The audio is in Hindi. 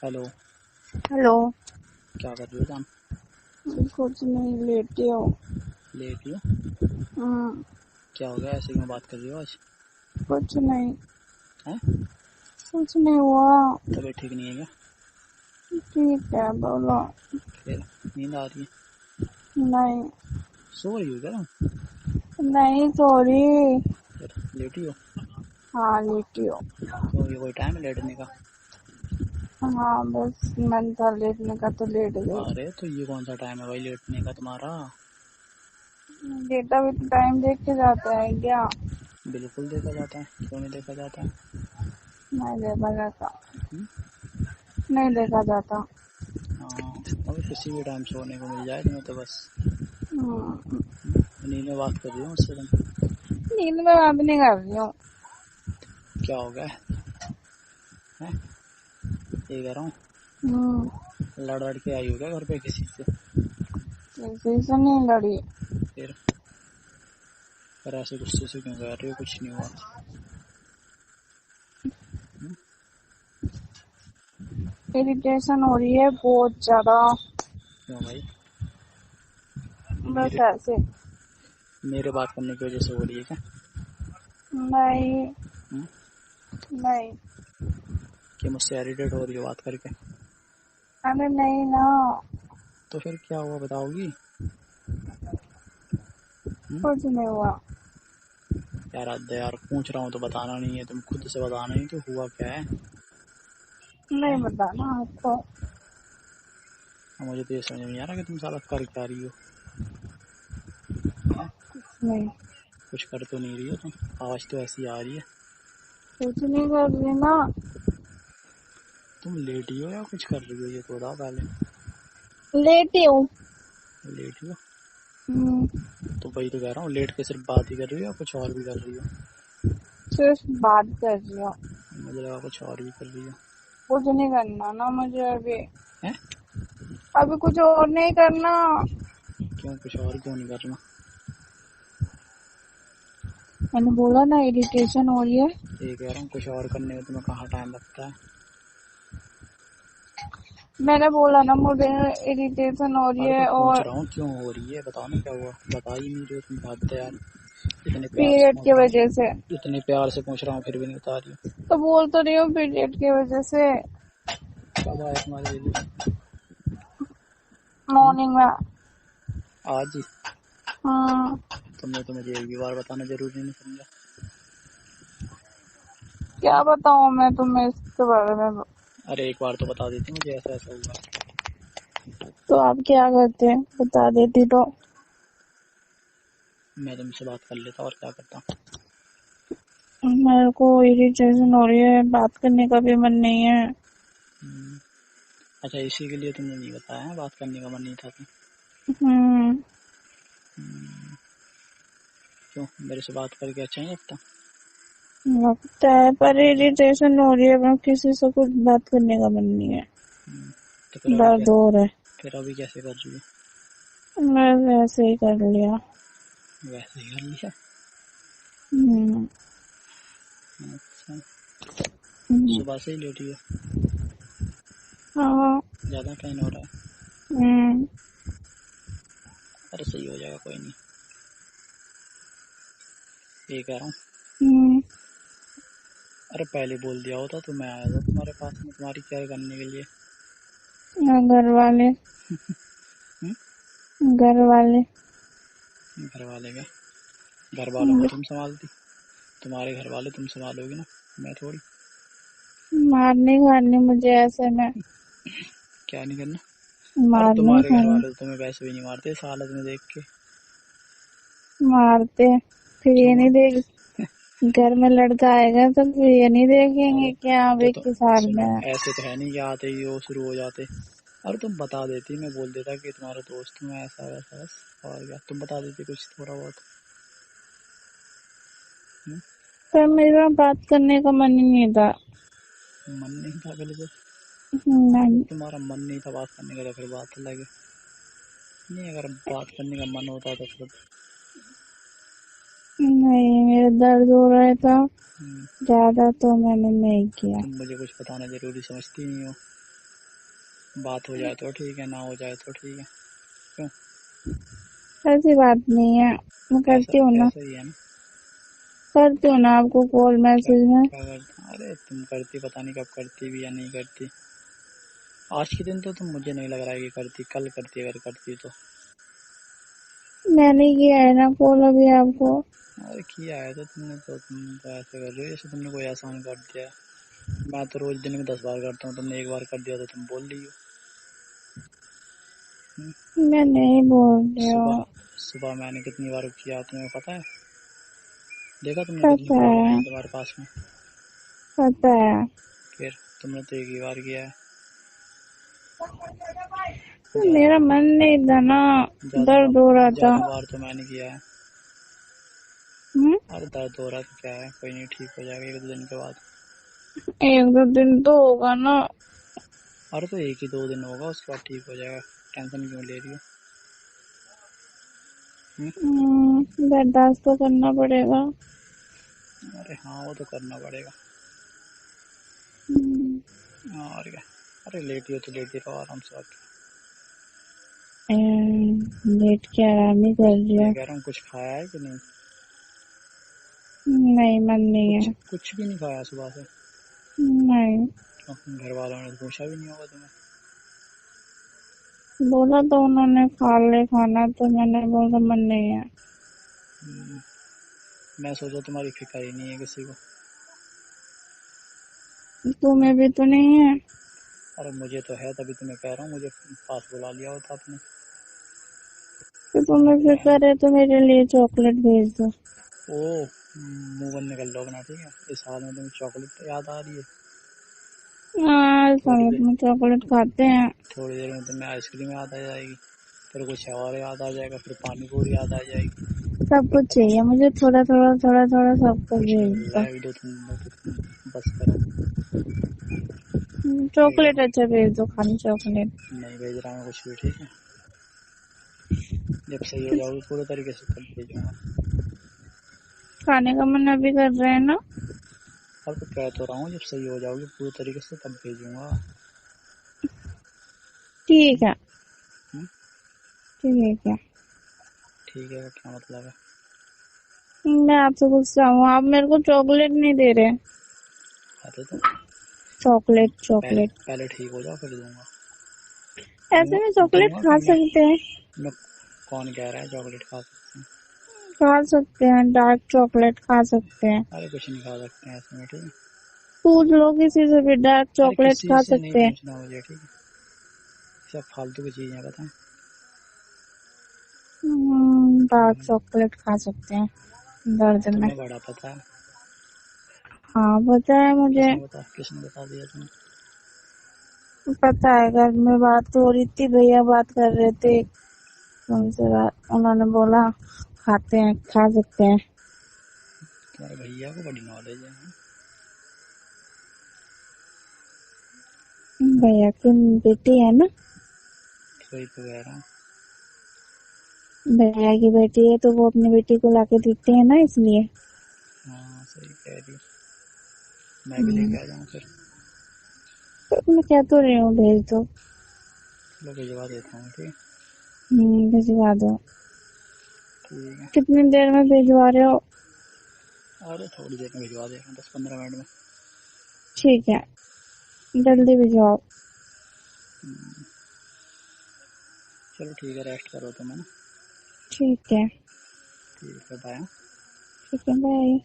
हेलो। हेलो। क्या कर रही हो जान? कुछ नहीं, लेटी हो? लेटी हो? क्या हो गया, ऐसे क्यों बात कर रही हो आज? कुछ नहीं। हैं? कुछ नहीं हुआ। तबीयत ठीक नहीं है क्या? ठीक है, बोलो। फिर नींद आ रही है? नहीं। सो रही हो क्या तुम? नहीं, सॉरी। फिर लेटी हो? हाँ, लेटी हो। क्यों, ये कोई टाइम है लेटने का? हाँ, बस मन था लेटने का तो लेट गई। अरे तो ये कौन सा टाइम है भाई लेटने का तुम्हारा? डेटा भी तो टाइम देख के जाता है क्या? बिल्कुल देखा जाता है, क्यों नहीं देखा जाता है? नहीं देखा जाता। हुँ? नहीं देखा जाता। हाँ, अभी किसी भी टाइम सोने को मिल जाए तुम्हें तो बस। नींद में बात कर रही हो मुझसे तुम? नींद में बात नहीं कर रही हूँ। क्या हो गया है? ये कह रहा हूँ, लड़ के आई हो क्या घर पे किसी से? किसी से नहीं लड़ी। फिर ऐसे गुस्से से क्यों कह रही हो? कुछ नहीं हुआ। इरिटेशन हो रही है बहुत ज्यादा। क्यों भाई? बस मेरे ऐसे। मेरे बात करने की वजह से हो रही है क्या? नहीं। हुँ? नहीं। कि मुझसे इरिटेट हो रही हो बात करके? अरे नहीं ना। तो फिर क्या हुआ, बताओगी? कुछ नहीं हुआ। यार हद है यार, पूछ रहा हूँ तो बताना नहीं है, तुम खुद से बताना नहीं तो हुआ क्या है? नहीं हैं? बताना आपको। मुझे तो ये समझ नहीं आ रहा कि तुम साला कर क्या रही हो? हैं? नहीं। कुछ कर तो नहीं रही हो तुम? आवाज तो ऐसी आ रही है। कुछ नहीं कर रही ना। तुम लेटी हो या कुछ कर रही हो, ये तो बताओ पहले। लेटी हूँ। लेटी हो? तो वही तो कह रहा हूँ, लेट के सिर्फ बात ही कर रही हो या कुछ और भी कर रही हो? सिर्फ बात कर रही हूँ। मुझे लगा कुछ और भी कर रही हो। कुछ नहीं करना ना मुझे अभी। हैं? अभी कुछ और नहीं करना। क्यों, कुछ और क्यों नहीं करना? मैंने बोला ना इरिटेशन हो रही है। ये कह रहा हूँ, कुछ और करने में तुम्हें कहाँ टाइम लगता है? मैंने बोला ना मुझे इरिटेशन हो रही अरे तो है पूछ और रहा हूँ क्यों हो रही है, बताओ ना क्या हुआ। बता ही नहीं रही हो तुम, हद है यार। इतने प्यार से पीरियड पूछ की रहा हूँ, वजह से। इतने प्यार से पूछ रहा हूँ फिर भी नहीं बता रही हो। तो बोल तो रही हूँ पीरियड की वजह से। कब आया तुम्हारे लिए? मॉर्निंग में। आज ही? हाँ। तुमने तो मुझे एक भी बार बताना जरूरी नहीं समझा? क्या बताऊँ मैं तुम्हें इसके बारे में। अरे एक बार तो बता देती मुझे, ऐसा ऐसा हुआ। तो आप क्या करते, बता देती तो। मैं तुमसे बात कर लेता और क्या करता। मेरे को इरिटेशन हो रही है, बात करने का भी मन नहीं है। अच्छा, इसी के लिए तुमने नहीं बताया है, बात करने का मन नहीं था तो? क्यों, मेरे से बात करके अच्छा नहीं लगता? लगता है पर इरिटेशन हो रही है, मैं किसी से कुछ बात करने का मन नहीं है। तो फिर अभी दर्द कैसे, हो रहा है। फिर अभी कैसे कर रही हो? मैं वैसे ही कर लिया। वैसे ही कर लिया? हम्म। अच्छा, हम्म। सुबह से ही लेटी हो? हाँ। ज़्यादा टाइम हो रहा है? हम्म। अरे सही हो जाएगा, कोई नहीं। ये कह रहा हूँ, हम्म। अरे पहले बोल दिया होता तो मैं आया था तुम्हारे पास में, तुम्हारी केयर करने के लिए। घर वाले। हम्म? घर वाले। घर वाले क्या? घर वालों को तुम संभालती? तुम्हारे घर वाले तुम संभालोगी ना, मैं थोड़ी। मारने खाने मुझे ऐसे में। क्या नहीं करना? अरे मारने तुम्हारे घर खाने। वाले तो तुम्हें वैसे भी नहीं मारते इस हालत में देख के। मारते फिर क्यों ये नहीं मारते? देख। घर में लड़का आएगा तो फिर ये नहीं देखेंगे अरे कि हाँ भाई तो किस हाल में सुनो, है। ऐसे तो है नहीं कि आते ही वो शुरू हो जाते। अरे तुम बता देती, मैं बोल देता कि तुम्हारा दोस्त हूँ, ऐसा वैसा बस। और क्या, तुम बता देती कुछ थोड़ा बहुत। पर मेरा बात करने का मन ही नहीं था। मन नहीं था बिल्कुल? नहीं। तुम्हारा मन नहीं था बात करने का तो फिर बात अलग है। नहीं, अगर बात करने का मन होता तो फिर नहीं, मेरा दर्द हो रहा था ज्यादा तो मैंने नहीं किया। तुम मुझे कुछ बताना जरूरी समझती नहीं हो? बात हो जाए तो ठीक है, ना हो जाए तो ठीक है। क्यों? ऐसी बात नहीं है, मैं ऐसा करती हूँ ना, ऐसा ही है ना। करती हूँ ना आपको कॉल क्या मैसेज में। क्या करती? अरे तुम करती, पता नहीं कब करती भी या नहीं करती। आज के दिन तो तुम, मुझे नहीं लग रहा है कि करती, कल करती अगर करती तो। मैंने किया है ना कॉल अभी आपको। अरे किया है तो तुमने, तो तुम तो ऐसे कर रहे हो जैसे तुमने कोई आसान कर दिया है। मैं तो रोज दिन में 10 बार करता हूँ, तुमने एक बार कर दिया तो तुम बोल रही हो। मैं नहीं बोल रही सुबह हूँ। सुबह मैंने कितनी बार किया तुम्हें पता है? देखा तुमने कितनी पता कॉल है, आई तुम्हारे पास में? पता है। फिर तुमने तो एक ही बार किया है। मेरा ज्यादा मन नहीं था ना, ज्यादा बार दर्द हो रहा था। ज्यादा बार तो मैंने किया है। हम्म? अरे दर्द हो रहा है तो क्या है, कोई नहीं, ठीक हो जाएगा 1-2 दिन के बाद। एक दो दिन तो होगा ना। अरे तो 1 ही 2 दिन होगा, उसके बाद ठीक हो जाएगा। टेंशन क्यों ले रही हो? हम्म? बर्दाश्त तो करना पड़ेगा। अरे हाँ, वो तो करना पड़ेगा। हम्म, और क्या। अरे लेटी हो तो लेटी रहो आराम से। और क्या। लेट के आराम ही कर मैं लिया। कह रहा हूँ कुछ खाया है कि नहीं? नहीं, मन नहीं कुछ है। कुछ भी नहीं खाया सुबह से? नहीं, क्यों, घर वालों ने तो पूछा भी नहीं होगा तुम्हें? बोला तो उन्होंने खा ले खाना, तो मैंने बोला मन नहीं है। हम्म, मैं सोचा तुम्हारी फिक्र ही नहीं है किसी को। तुम्हें भी तो नहीं है। अरे मुझे तो है, तभी तुम्हें कह रहा हूँ, मुझे पास बुला लिया होता आपने। तो तुम्हें फिक्र है तो मेरे लिए चॉकलेट भेज दो। ओ, मुंह बंद कर लो अपना, ठीक है? इस हाल में तुम्हें चॉकलेट याद आ रही है? हाँ, थोड़ी साथ देर में चॉकलेट खाते हैं। थोड़ी देर में तुम्हें आइसक्रीम याद आ जाएगी, फिर कुछ और याद आ जाएगा, फिर पानी पूरी याद आ जाएगी। सब फिर कुछ पता चाहिए मुझे, थोड़ा थोड़ा थोड़ा थोड़ा सब कुछ कुछ भेज मिल दो। रहा है, 1-2 दिन बस करो। ठीक है, चॉकलेट अच्छा भेज दो, खाली चॉकलेट। नहीं भेज रहा मैं कुछ भी, ठीक है? जब सही हो जाओगे पूरे तरीके से तब भेजूंगा। खाने का मन अभी कर रहे हैं ना। अब तो कह तो रहा हूँ, जब सही हो जाओगे पूरे तरीके से तब भेजूंगा। ठीक है, हम्म? ठीक है। ठीक है, क्या मतलब है? मैं आपसे गुस्सा हूँ, आप मेरे को चॉकलेट नहीं दे रहे। अरे तो चॉकलेट पहले चॉकलेट पहले ठीक हो जाओ फिर दूंगा। ऐसे दूंगा में चॉकलेट दूंगा खा कि सकते हैं। मैं कौन कह रहा है चॉकलेट खा सकते हैं? खा सकते हैं, डार्क चॉकलेट खा सकते हैं। अरे कुछ नहीं खा सकते हैं ऐसे में, ठीक है? पूछ लो किसी से भी, डार्क अरे चॉकलेट किसी खा से नहीं सकते हैं। पूछना मुझे, ठीक है? सब फालतू की चीजें बताएं। डार्क चॉकलेट खा सकते हैं दर्द में। तुम्हें बड़ा पता है। हाँ, पता है मुझे। किसने बता दिया तुम्हें? पता है, घर में बात हो रही थी, भैया बात कर रहे थे, उनसे उन्होंने बोला खाते हैं, खा सकते हैं। तुम्हारे भैया को बड़ी नॉलेज है, हाँ? भैया की बेटी है ना। वही तो कह रहा हूँ। भैया की बेटी है तो वो अपनी बेटी को लाके देते हैं ना, इसलिए। हाँ सही कह रही हो। मैं भी लेके आ जाऊँ फिर? तो मैं क्या तो रही हूँ, भेज दो। चलो भिजवा देता हूँ, ठीक है? भिजवा दो। ठीक है। कितनी देर में भिजवा रहे हो? अरे थोड़ी देर में भिजवा देगा, 10-15 मिनट में। ठीक है, जल्दी भिजवाओ। हम्म, चलो ठीक है, रेस्ट करो तुम, है ना? ठीक है। ठीक है, बाय। ठीक है, बाय।